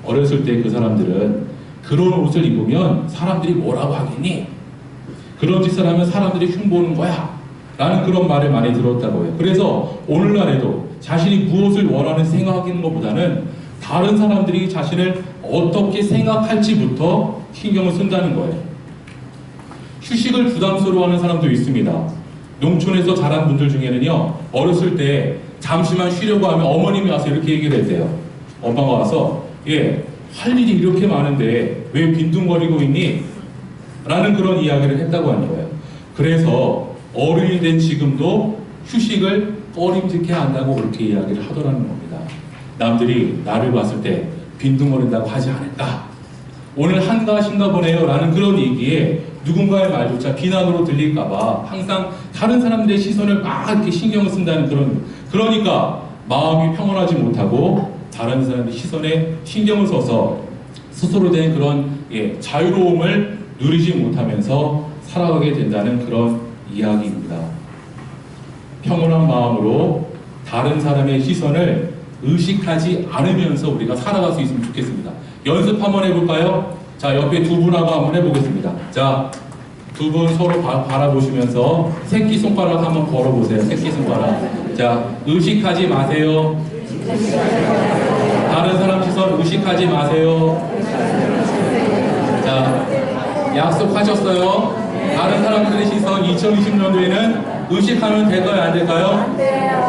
어렸을 때 그 사람들은 그런 옷을 입으면 사람들이 뭐라고 하겠니? 그런 짓을 하면 사람들이 흉보는 거야 라는 그런 말을 많이 들었다고 해요. 그래서 오늘날에도 자신이 무엇을 원하는 생각하는 것보다는 다른 사람들이 자신을 어떻게 생각할지부터 신경을 쓴다는 거예요. 휴식을 부담스러워하는 사람도 있습니다. 농촌에서 자란 분들 중에는요, 어렸을 때 잠시만 쉬려고 하면 어머님이 와서 이렇게 얘기를 했대요. 엄마가 와서 할 일이 이렇게 많은데 왜 빈둥거리고 있니? 라는 그런 이야기를 했다고 하는 거예요. 그래서 어른이 된 지금도 휴식을 꺼림직해 한다고 그렇게 이야기를 하더라는 겁니다. 남들이 나를 봤을 때 빈둥거린다고 하지 않을까? 오늘 한가하신가 보네요 라는 그런 얘기에 누군가의 말조차 비난으로 들릴까봐 항상 다른 사람들의 시선을 막 이렇게 신경을 쓴다는 그러니까 마음이 평온하지 못하고 다른 사람의 시선에 신경을 써서 스스로 된 그런 자유로움을 누리지 못하면서 살아가게 된다는 그런 이야기입니다. 평온한 마음으로 다른 사람의 시선을 의식하지 않으면서 우리가 살아갈 수 있으면 좋겠습니다. 연습 한번 해볼까요? 자, 옆에 두 분하고 한번 해보겠습니다. 자, 두 분 서로 바라보시면서 새끼손가락 한번 걸어보세요. 새끼손가락. 자, 의식하지 마세요. 다른 사람 시선 의식하지 마세요. 자, 약속하셨어요? 다른 사람들의 시선 2020년도에는 의식하면 될까요? 안 될까요?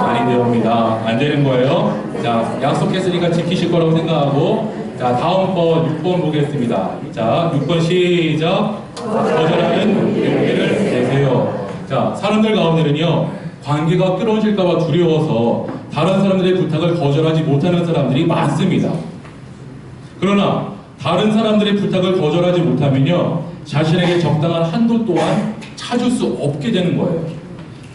아니 됩니다. 안 되는 거예요. 자, 약속했으니까 지키실 거라고 생각하고, 자, 다음 번 6번 보겠습니다. 자, 6번 시작. 거절하는 용기를 내세요. 자, 사람들 가운데는요, 관계가 끊어질까봐 두려워서 다른 사람들의 부탁을 거절하지 못하는 사람들이 많습니다. 그러나 다른 사람들의 부탁을 거절하지 못하면요, 자신에게 적당한 한도 또한 찾을 수 없게 되는 거예요.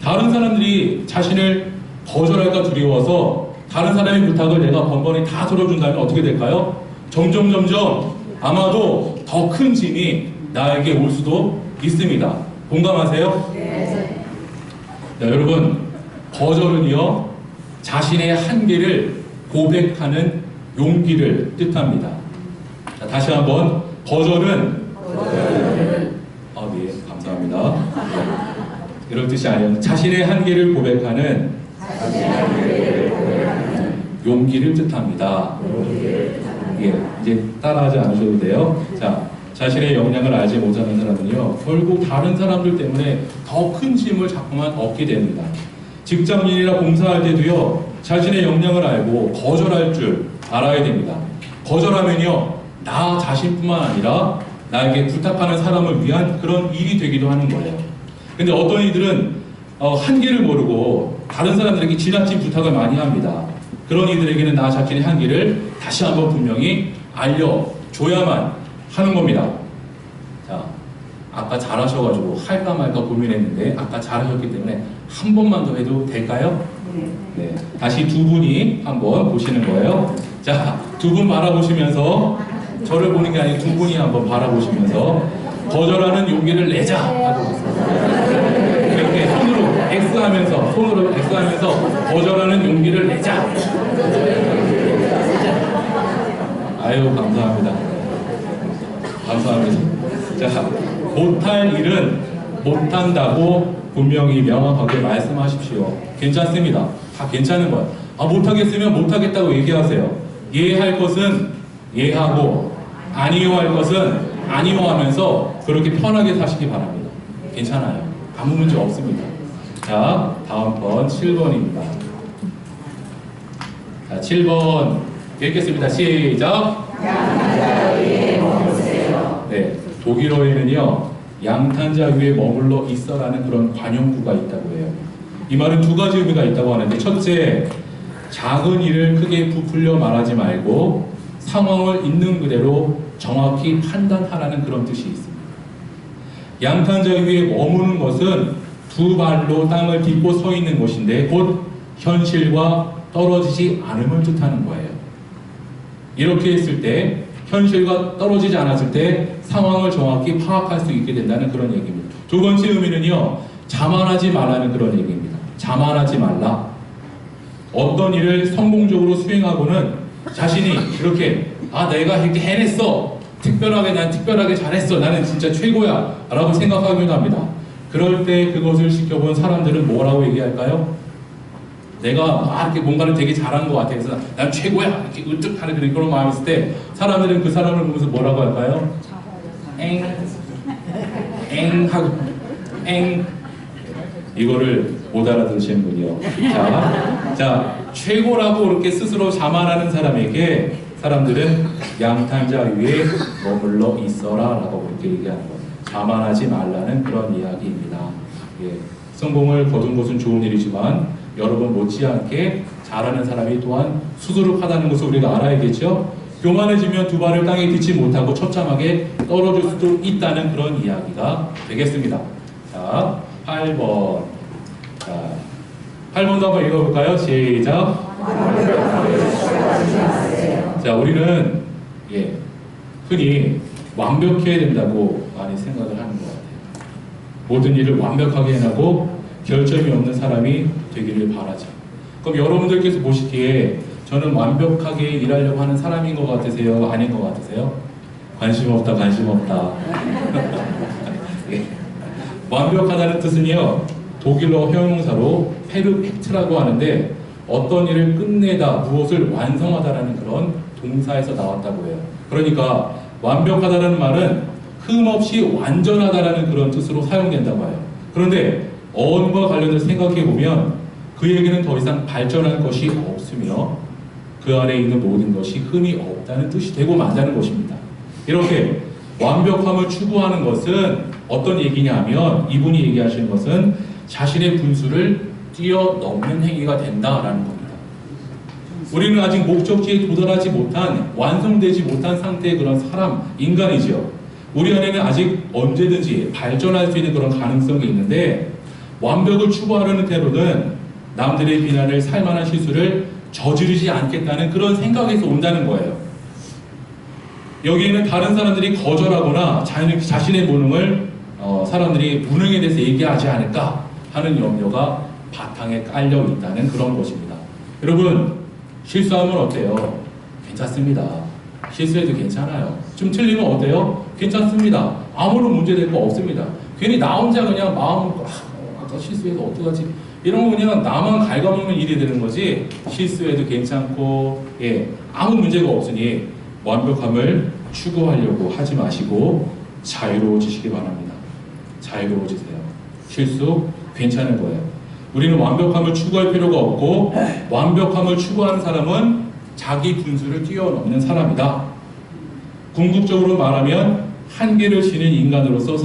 다른 사람들이 자신을 거절할까 두려워서 다른 사람의 부탁을 내가 번번이 다 들어준다면 어떻게 될까요? 점점 아마도 더 큰 짐이 나에게 올 수도 있습니다. 공감하세요? 네. 자, 여러분, 거절은요, 자신의 한계를 고백하는 용기를 뜻합니다. 자, 다시 한번, 거절은 네, 감사합니다. 이런 뜻이 아니에요. 자신의 한계를 고백하는 용기를 뜻합니다. 이제 따라하지 않으셔도 돼요. 자, 자신의 역량을 알지 못하는 사람은요, 결국 다른 사람들 때문에 더 큰 짐을 자꾸만 얻게 됩니다. 직장인이나 공사할 때도요, 자신의 역량을 알고 거절할 줄 알아야 됩니다. 거절하면요, 나 자신뿐만 아니라 나에게 부탁하는 사람을 위한 그런 일이 되기도 하는 거예요. 근데 어떤 이들은 한계를 모르고 다른 사람들에게 지나친 부탁을 많이 합니다. 그런 이들에게는 나 자신의 한계를 다시 한번 분명히 알려줘야만 하는 겁니다. 자, 아까 잘하셔가지고 할까 말까 고민했는데 아까 잘하셨기 때문에 한 번만 더 해도 될까요? 네. 다시 두 분이 한번 보시는 거예요. 자, 두 분 바라보시면서, 저를 보는 게 아니고 두 분이 한번 바라보시면서 거절하는 용기를 내자 하고 이렇게 손으로 X하면서 거절하는 용기를 내자. 아유, 감사합니다. 자, 못할 일은 못한다고 분명히 명확하게 말씀하십시오. 괜찮습니다. 다 괜찮은 거예요. 못하겠으면 못하겠다고 얘기하세요. 할 것은 예하고 아니요할 것은 아니요하면서 그렇게 편하게 사시기 바랍니다. 괜찮아요. 아무 문제 없습니다. 자, 다음 번 7번입니다. 자, 7번 읽겠습니다. 시작. 네, 독일어에는요 양탄자 위에 머물러 있어라는 그런 관용구가 있다고 해요. 이 말은 두 가지 의미가 있다고 하는데, 첫째, 작은 일을 크게 부풀려 말하지 말고 상황을 있는 그대로 정확히 판단하라는 그런 뜻이 있습니다. 양탄자 위에 머무는 것은 두 발로 땅을 딛고 서 있는 것인데 곧 현실과 떨어지지 않음을 뜻하는 거예요. 이렇게 했을 때 현실과 떨어지지 않았을 때 상황을 정확히 파악할 수 있게 된다는 그런 얘기입니다. 두 번째 의미는요, 자만하지 말라는 그런 얘기입니다. 자만하지 말라. 어떤 일을 성공적으로 수행하고는 자신이 이렇게 내가 이렇게 해냈어, 난 특별하게 잘했어, 나는 진짜 최고야 라고 생각하기도 합니다. 그럴 때 그것을 지켜본 사람들은 뭐라고 얘기할까요? 내가 이렇게 뭔가를 되게 잘한 것 같아. 그래서 난 최고야 이렇게 으뜩하는 그런 마음이 있을 때 사람들은 그 사람을 보면서 뭐라고 할까요? 엥 하고 엥. 이거를 못 알아들으시는군요. 자, 최고라고 그렇게 스스로 자만하는 사람에게 사람들은 양탄자 위에 머물러 있어라 라고 그렇게 얘기하는 거예요. 자만하지 말라는 그런 이야기입니다. 예, 성공을 거둔 것은 좋은 일이지만 여러분 못지않게 잘하는 사람이 또한 수두룩하다는 것을 우리가 알아야겠죠. 교만해지면 두 발을 땅에 딛지 못하고 처참하게 떨어질 수도 있다는 그런 이야기가 되겠습니다. 자, 8번. 자, 8번도 한번 읽어볼까요? 시작. 자, 우리는 흔히 완벽해야 된다고 많이 생각을 하는 것 같아요. 모든 일을 완벽하게 해나고 결점이 없는 사람이 되기를 바라죠. 그럼 여러분들께서 보시기에 저는 완벽하게 일하려고 하는 사람인 것 같으세요? 아닌 것 같으세요? 관심 없다, 관심 없다. 완벽하다는 뜻은요, 독일어 형용사로 페르펙트라고 하는데 어떤 일을 끝내다, 무엇을 완성하다라는 그런 동사에서 나왔다고 해요. 그러니까 완벽하다라는 말은 흠없이 완전하다라는 그런 뜻으로 사용된다고 해요. 그런데 어원과 관련해서 생각해 보면 그에게는 더 이상 발전할 것이 없으며 그 안에 있는 모든 것이 흠이 없다는 뜻이 되고 만다는 것입니다. 이렇게 완벽함을 추구하는 것은 어떤 얘기냐 하면 이분이 얘기하시는 것은 자신의 분수를 뛰어넘는 행위가 된다라는 겁니다. 우리는 아직 목적지에 도달하지 못한, 완성되지 못한 상태의 그런 사람, 인간이죠. 우리 안에는 아직 언제든지 발전할 수 있는 그런 가능성이 있는데 완벽을 추구하려는 태도는 남들의 비난을 살만한 실수를 저지르지 않겠다는 그런 생각에서 온다는 거예요. 여기에는 다른 사람들이 거절하거나 자신의 무능을 사람들이 무능에 대해서 얘기하지 않을까 하는 염려가 바탕에 깔려 있다는 그런 것입니다. 여러분, 실수하면 어때요? 괜찮습니다. 실수해도 괜찮아요. 좀 틀리면 어때요? 괜찮습니다. 아무런 문제될 거 없습니다. 괜히 나 혼자 그냥 마음을 아까 실수해서 어떡하지? 이런 거 그냥 나만 갉아먹는 일이 되는 거지, 실수해도 괜찮고 아무 문제가 없으니 완벽함을 추구하려고 하지 마시고 자유로워지시기 바랍니다. 자유로워지세요. 실수 괜찮은 거예요. 우리는 완벽함을 추구할 필요가 없고 완벽함을 추구하는 사람은 자기 분수를 뛰어넘는 사람이다. 궁극적으로 말하면 한계를 지닌 인간으로서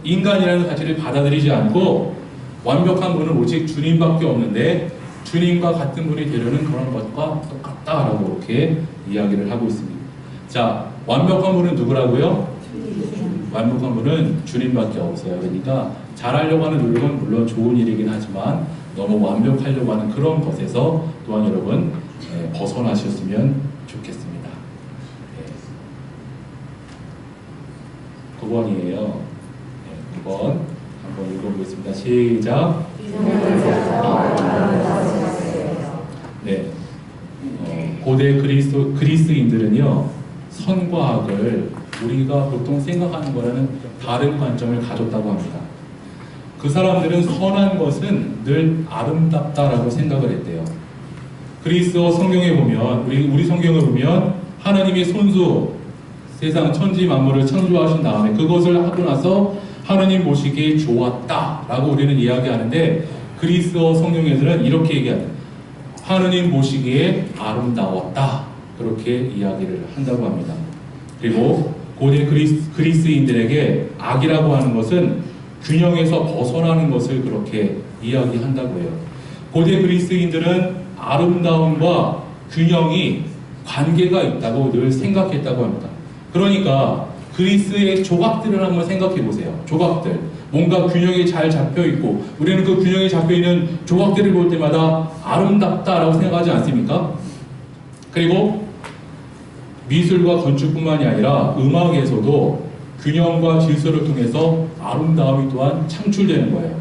인간이라는 사실을 받아들이지 않고 완벽한 분은 오직 주님밖에 없는데 주님과 같은 분이 되려는 그런 것과 똑같다라고 이렇게 이야기를 하고 있습니다. 자, 완벽한 분은 누구라고요? 완벽한 분은 주님밖에 없어요. 그러니까 잘하려고 하는 노력은 물론 좋은 일이긴 하지만 너무 완벽하려고 하는 그런 것에서 또한 여러분 벗어나셨으면 좋겠습니다. 9번이에요. 9번 한번 읽어보겠습니다. 시작. 네. 고대 그리스인들은요, 선과 악을 우리가 보통 생각하는 거라는 다른 관점을 가졌다고 합니다. 그 사람들은 선한 것은 늘 아름답다라고 생각을 했대요. 그리스어 성경에 보면, 우리 성경을 보면 하나님이 손수 세상 천지 만물을 창조하신 다음에 그것을 하고 나서 하나님 보시기에 좋았다라고 우리는 이야기하는데 그리스어 성경에서는 이렇게 얘기합니다. 하나님 보시기에 아름다웠다. 그렇게 이야기를 한다고 합니다. 그리고 고대 그리스인들에게 악이라고 하는 것은 균형에서 벗어나는 것을 그렇게 이야기한다고 해요. 고대 그리스인들은 아름다움과 균형이 관계가 있다고 늘 생각했다고 합니다. 그러니까 그리스의 조각들을 한번 생각해 보세요. 조각들. 뭔가 균형이 잘 잡혀 있고 우리는 그 균형이 잡혀 있는 조각들을 볼 때마다 아름답다라고 생각하지 않습니까? 그리고 미술과 건축뿐만이 아니라 음악에서도 균형과 질서를 통해서 아름다움이 또한 창출되는 거예요.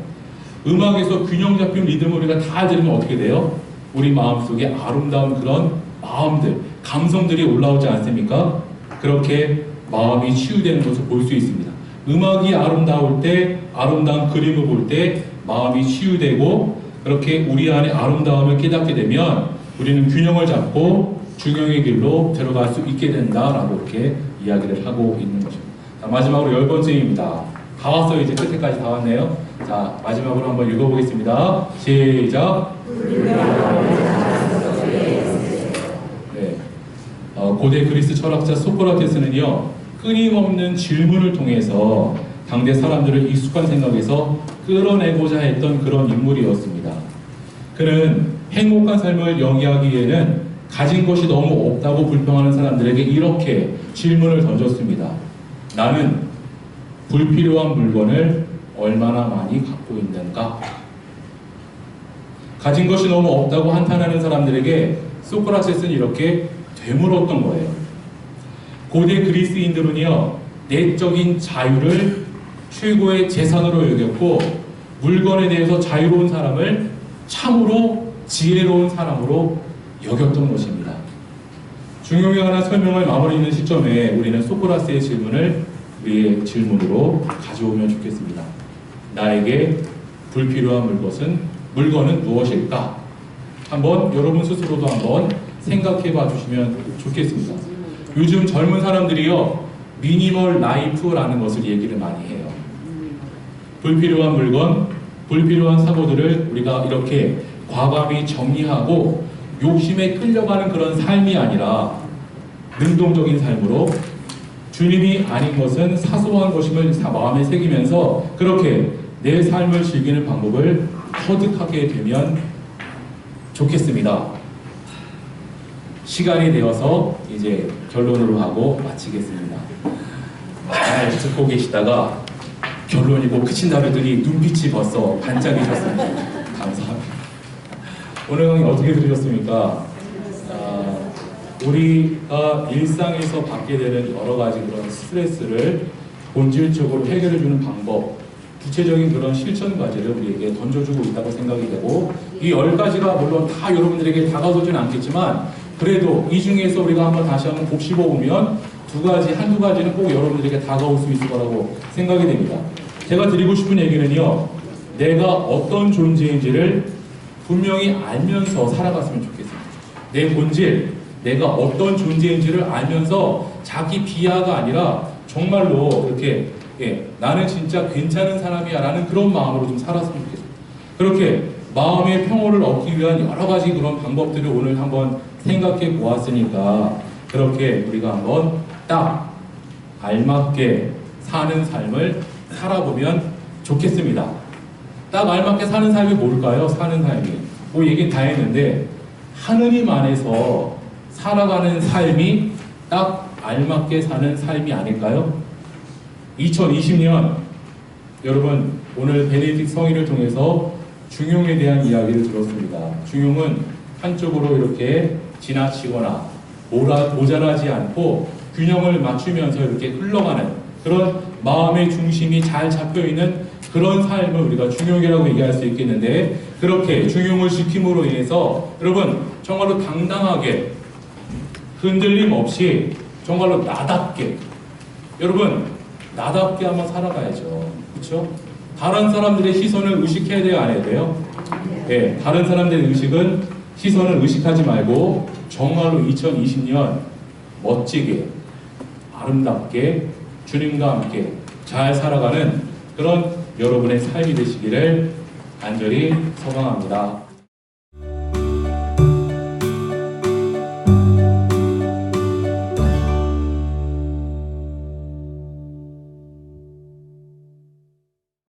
음악에서 균형 잡힌 리듬을 우리가 다 들으면 어떻게 돼요? 우리 마음속에 아름다운 그런 마음들, 감성들이 올라오지 않습니까? 그렇게 마음이 치유되는 것을 볼 수 있습니다. 음악이 아름다울 때, 아름다운 그림을 볼 때 마음이 치유되고 그렇게 우리 안에 아름다움을 깨닫게 되면 우리는 균형을 잡고 중형의 길로 들어갈 수 있게 된다라고 이렇게 이야기를 하고 있는 것입니다. 자, 마지막으로 10번째입니다. 다 왔어요. 이제 끝에까지 다 왔네요. 자, 마지막으로 한번 읽어보겠습니다. 시작. 네. 고대 그리스 철학자 소크라테스는요, 끊임없는 질문을 통해서 당대 사람들을 익숙한 생각에서 끌어내고자 했던 그런 인물이었습니다. 그는 행복한 삶을 영위하기에는 가진 것이 너무 없다고 불평하는 사람들에게 이렇게 질문을 던졌습니다. 나는 불필요한 물건을 얼마나 많이 갖고 있는가? 가진 것이 너무 없다고 한탄하는 사람들에게 소크라테스는 이렇게 되물었던 거예요. 고대 그리스인들은요, 내적인 자유를 최고의 재산으로 여겼고 물건에 대해서 자유로운 사람을 참으로 지혜로운 사람으로 여겼던 것입니다. 중용의 하나 설명을 마무리 있는 시점에 우리는 소크라테스의 질문을 우리의 질문으로 가져오면 좋겠습니다. 나에게 불필요한 물건은 무엇일까? 한번 여러분 스스로도 한번 생각해 봐 주시면 좋겠습니다. 요즘 젊은 사람들이요, 미니멀 라이프라는 것을 얘기를 많이 해요. 불필요한 물건, 불필요한 사고들을 우리가 이렇게 과감히 정리하고 욕심에 끌려가는 그런 삶이 아니라 능동적인 삶으로 주님이 아닌 것은 사소한 것임을 마음에 새기면서 그렇게 내 삶을 즐기는 방법을 터득하게 되면 좋겠습니다. 시간이 되어서 이제 결론으로 하고 마치겠습니다. 잘 듣고 계시다가 결론이고 끝인다 그랬더니 눈빛이 벌써 반짝이셨습니다. 감사합니다. 오늘 강의 어떻게 들으셨습니까? 우리가 일상에서 받게 되는 여러 가지 그런 스트레스를 본질적으로 해결해주는 방법, 구체적인 그런 실천 과제를 우리에게 던져주고 있다고 생각이 되고, 이 10가지가 물론 다 여러분들에게 다가서지는 않겠지만 그래도 이 중에서 우리가 다시 한번 곱씹어보면 한두 가지는 꼭 여러분들에게 다가올 수 있을 거라고 생각이 됩니다. 제가 드리고 싶은 얘기는요, 내가 어떤 존재인지를 분명히 알면서 살아갔으면 좋겠습니다. 내 본질, 내가 어떤 존재인지를 알면서 자기 비하가 아니라 정말로 이렇게 나는 진짜 괜찮은 사람이야 라는 그런 마음으로 좀 살았으면 좋겠습니다. 그렇게 마음의 평온을 얻기 위한 여러 가지 그런 방법들을 오늘 한번 생각해 보았으니까 그렇게 우리가 한번 딱 알맞게 사는 삶을 살아보면 좋겠습니다. 딱 알맞게 사는 삶이 뭘까요? 사는 삶이 얘기는 다 했는데 하느님 안에서 살아가는 삶이 딱 알맞게 사는 삶이 아닐까요? 2020년 여러분 오늘 베네딕트 성인을 통해서 중용에 대한 이야기를 들었습니다. 중용은 한쪽으로 이렇게 지나치거나 모자라지 않고 균형을 맞추면서 이렇게 흘러가는 그런 마음의 중심이 잘 잡혀있는 그런 삶을 우리가 중용이라고 얘기할 수 있겠는데, 그렇게 중용을 지킴으로 인해서 여러분 정말로 당당하게 흔들림 없이 정말로 나답게, 여러분 나답게 한번 살아가야죠. 그렇죠? 다른 사람들의 시선을 의식해야 돼요, 안 해야 돼요? 네, 다른 사람들의 시선을 의식하지 말고 정말로 2020년 멋지게, 아름답게 주님과 함께 잘 살아가는 그런 여러분의 삶이 되시기를 간절히 소망합니다.